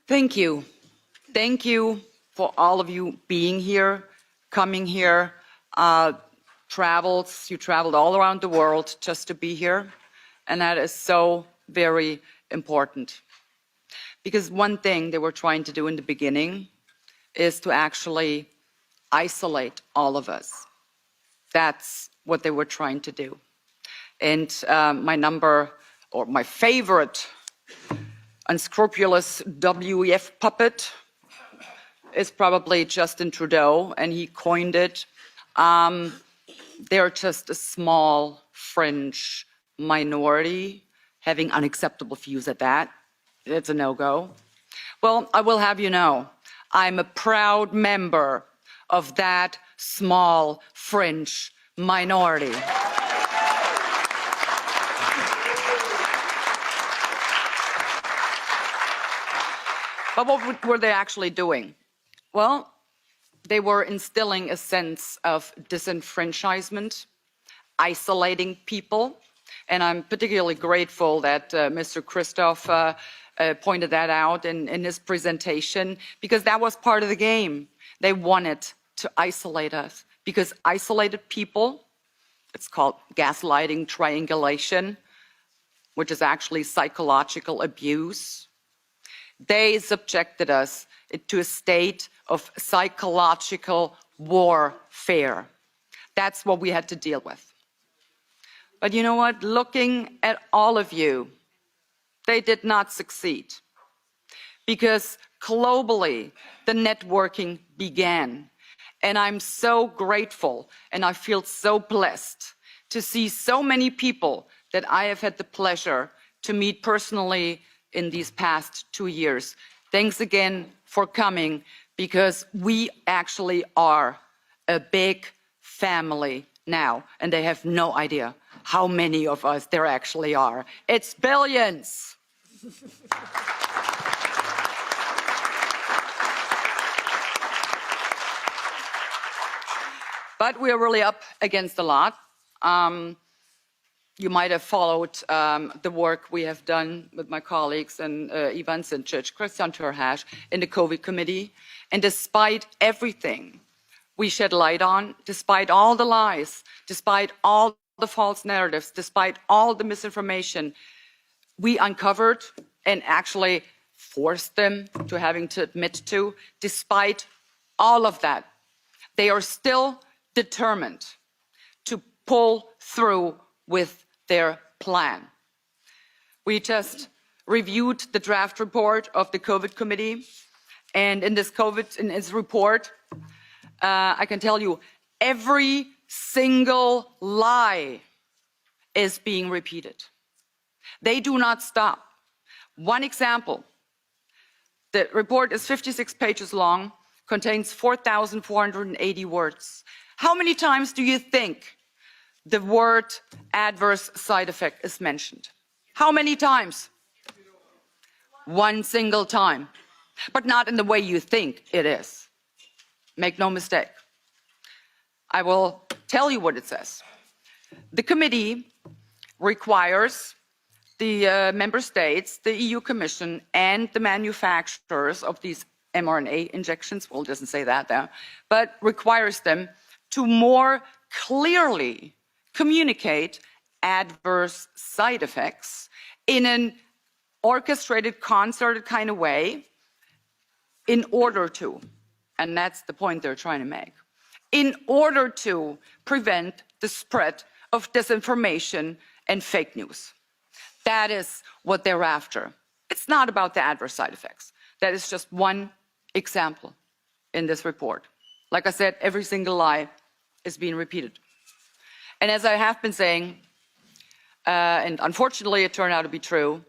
Thank you. Thank you for all of you being here, coming here, you traveled all around the world just to be here. And that is so very important. Because one thing they were trying to do in the beginning is to actually isolate all of us. That's what they were trying to do. And my favorite unscrupulous WEF puppet is probably Justin Trudeau, and he coined it. They're just a small fringe minority having unacceptable views at that. It's a no-go. Well, I will have you know, I'm a proud member of that small fringe minority. But what were they actually doing? Well, they were instilling a sense of disenfranchisement, isolating people. And I'm particularly grateful that Mr. Christoph pointed that out in his presentation, because that was part of the game. They wanted to isolate us, because isolated people, it's called gaslighting triangulation, which is actually psychological abuse. They subjected us to a state of psychological warfare. That's what we had to deal with. But you know what? Looking at all of you, they did not succeed. Because globally, the networking began. And I'm so grateful and I feel so blessed to see so many people that I have had the pleasure to meet personally in these past 2 years. Thanks again for coming, because we actually are a big family now, and they have no idea how many of us there actually are. It's billions. But we are really up against a lot. You might have followed the work we have done with my colleagues and Ivan Sinčić, Christian Terhash in the COVID committee. And despite everything we shed light on, despite all the lies, despite all the false narratives, despite all the misinformation, we uncovered and actually forced them to having to admit to, despite all of that, they are still determined to pull through with their plan. We just reviewed the draft report of the COVID committee, and in this report, I can tell you, every single lie is being repeated. They do not stop. One example, the report is 56 pages long, contains 4,480 words. How many times do you think the word adverse side effect is mentioned? How many times? One single time. But not in the way you think it is. Make no mistake. I will tell you what it says. The committee requires the member states, the EU Commission, and the manufacturers of these mRNA injections, well, it doesn't say that there, but requires them to more clearly communicate adverse side effects in an orchestrated, concerted kind of way in order to, and that's the point they're trying to make, in order to prevent the spread of disinformation and fake news. That is what they're after. It's not about the adverse side effects. That is just one example in this report. Like I said, every single lie is being repeated. And as I have been saying, and unfortunately it turned out to be true,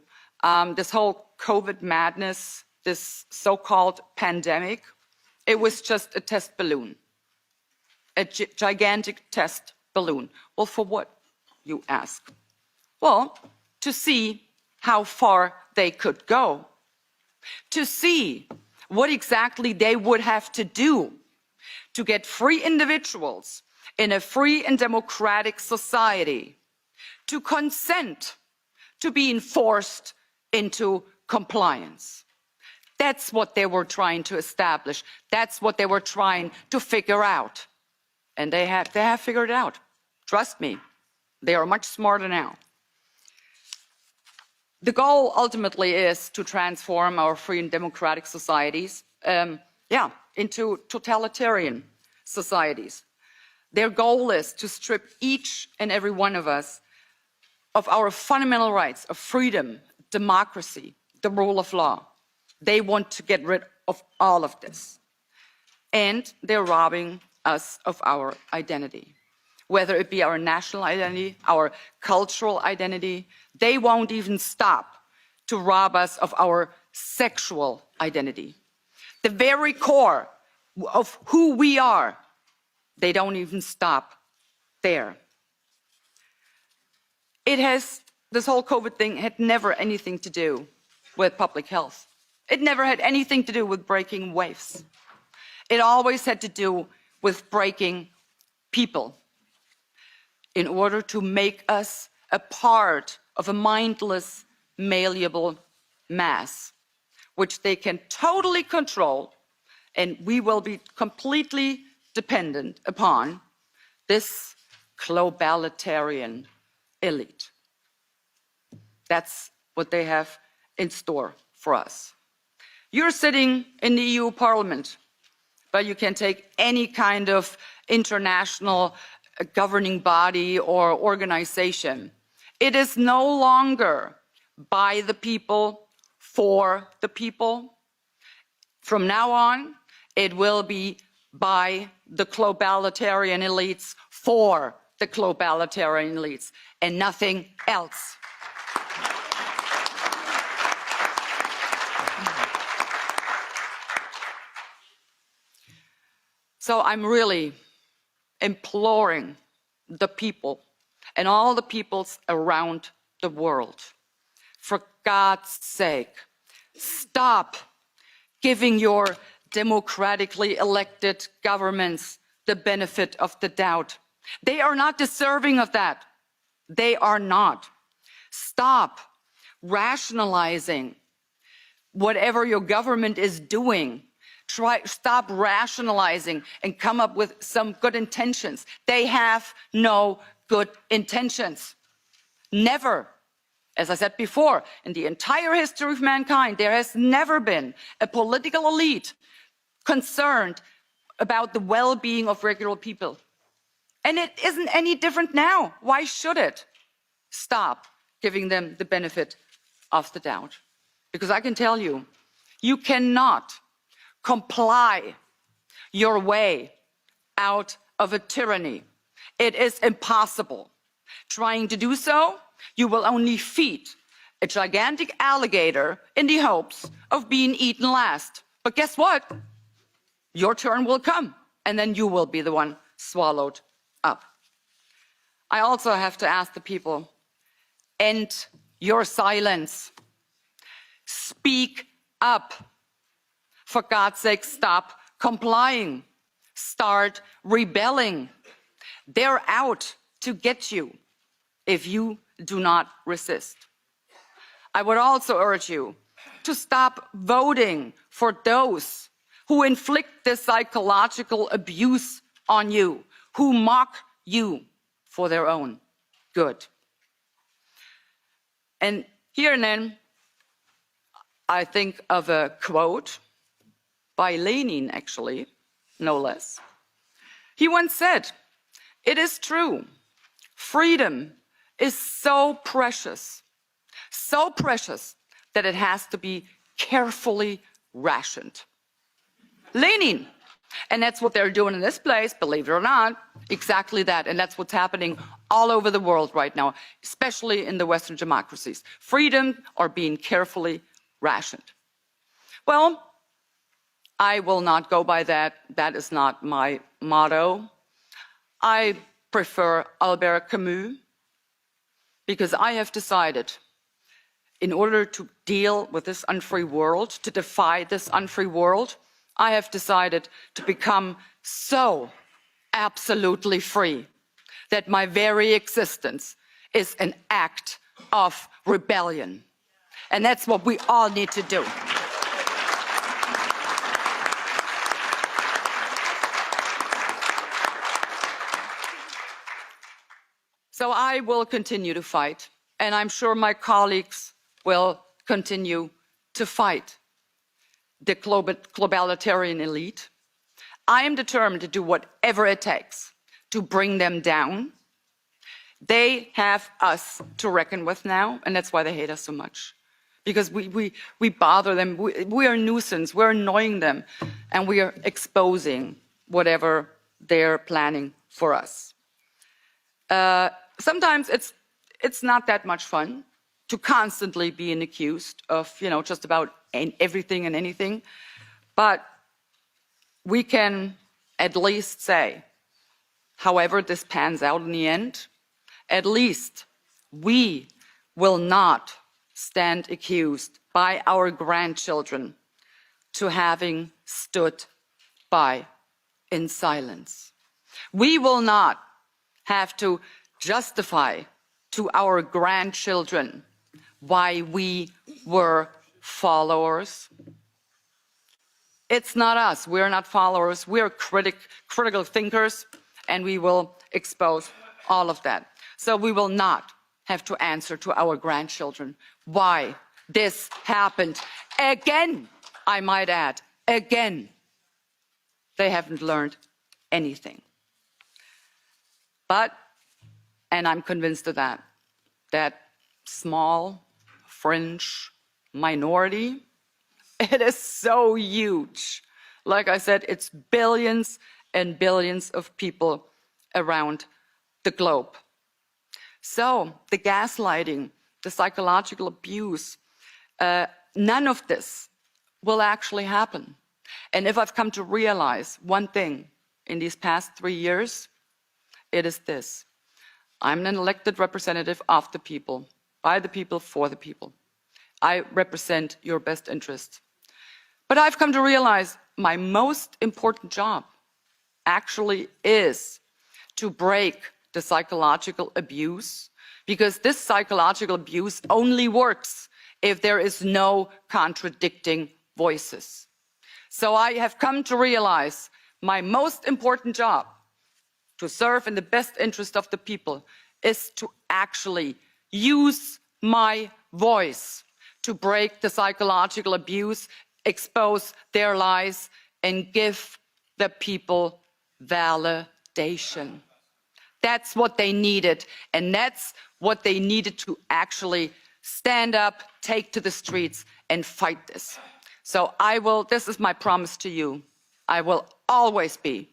this whole COVID madness, this so-called pandemic, it was just a test balloon, a gigantic test balloon. Well, for what, you ask? Well, to see how far they could go, to see what exactly they would have to do to get free individuals in a free and democratic society to consent to being forced into compliance. That's what they were trying to establish. That's what they were trying to figure out. And they have figured it out. Trust me, they are much smarter now. The goal ultimately is to transform our free and democratic societies, into totalitarian societies. Their goal is to strip each and every one of us of our fundamental rights of freedom, democracy, the rule of law. They want to get rid of all of this. And they're robbing us of our identity. Whether it be our national identity, our cultural identity, they won't even stop to rob us of our sexual identity. The very core of who we are, they don't even stop there. This whole COVID thing had never anything to do with public health. It never had anything to do with breaking waves. It always had to do with breaking people in order to make us a part of a mindless, malleable mass, which they can totally control, and we will be completely dependent upon this globalitarian elite. That's what they have in store for us. You're sitting in the EU Parliament, but you can take any kind of international governing body or organization. It is no longer by the people, for the people. From now on, it will be by the globalitarian elites, for the globalitarian elites, and nothing else. So I'm really imploring the people and all the peoples around the world, for God's sake, stop giving your democratically elected governments the benefit of the doubt. They are not deserving of that. They are not. Stop rationalizing whatever your government is doing. Stop rationalizing and come up with some good intentions. They have no good intentions. Never. As I said before, in the entire history of mankind, there has never been a political elite concerned about the well-being of regular people. And it isn't any different now. Why should it? Stop giving them the benefit of the doubt. Because I can tell you, you cannot comply your way out of a tyranny. It is impossible. Trying to do so, you will only feed a gigantic alligator in the hopes of being eaten last. But guess what? Your turn will come, and then you will be the one swallowed up. I also have to ask the people, end your silence. Speak up. For God's sake, stop complying. Start rebelling. They're out to get you if you do not resist. I would also urge you to stop voting for those who inflict this psychological abuse on you, who mock you for their own good. And here and then, I think of a quote by Lenin, actually, no less. He once said, "It is true, freedom is so precious that it has to be carefully rationed." Lenin. And that's what they're doing in this place, believe it or not, exactly that. And that's what's happening all over the world right now, especially in the Western democracies. Freedom are being carefully rationed. Well, I will not go by that. That is not my motto. I prefer Albert Camus, because I have decided, in order to deal with this unfree world, to defy this unfree world, I have decided to become so absolutely free that my very existence is an act of rebellion. And that's what we all need to do. So I will continue to fight, and I'm sure my colleagues will continue to fight the globalitarian elite. I am determined to do whatever it takes to bring them down. They have us to reckon with now, and that's why they hate us so much. Because we bother them, we are a nuisance, we're annoying them, and we are exposing whatever they're planning for us. Sometimes it's not that much fun to constantly being accused of, just about everything and anything, but we can at least say, however this pans out in the end, at least we will not stand accused by our grandchildren to having stood by in silence. We will not have to justify to our grandchildren why we were followers. It's not us. We're not followers. We're critical thinkers, and we will expose all of that. So we will not have to answer to our grandchildren why this happened. Again, I might add, again. They haven't learned anything. But, and I'm convinced of that small, fringe minority, it is so huge. Like I said, it's billions and billions of people around the globe. So the gaslighting, the psychological abuse, none of this will actually happen. And if I've come to realize one thing in these past 3 years, it is this. I'm an elected representative of the people, by the people, for the people. I represent your best interests. But I've come to realize my most important job actually is to break the psychological abuse, because this psychological abuse only works if there is no contradicting voices. So I have come to realize my most important job to serve in the best interest of the people is to actually use my voice to break the psychological abuse, expose their lies, and give the people validation. That's what they needed, and that's what they needed to actually stand up, take to the streets, and fight this. So this is my promise to you, I will always be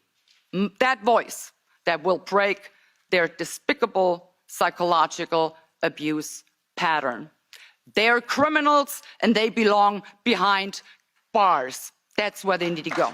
that voice that will break their despicable psychological abuse pattern. They're criminals and they belong behind bars. That's where they need to go.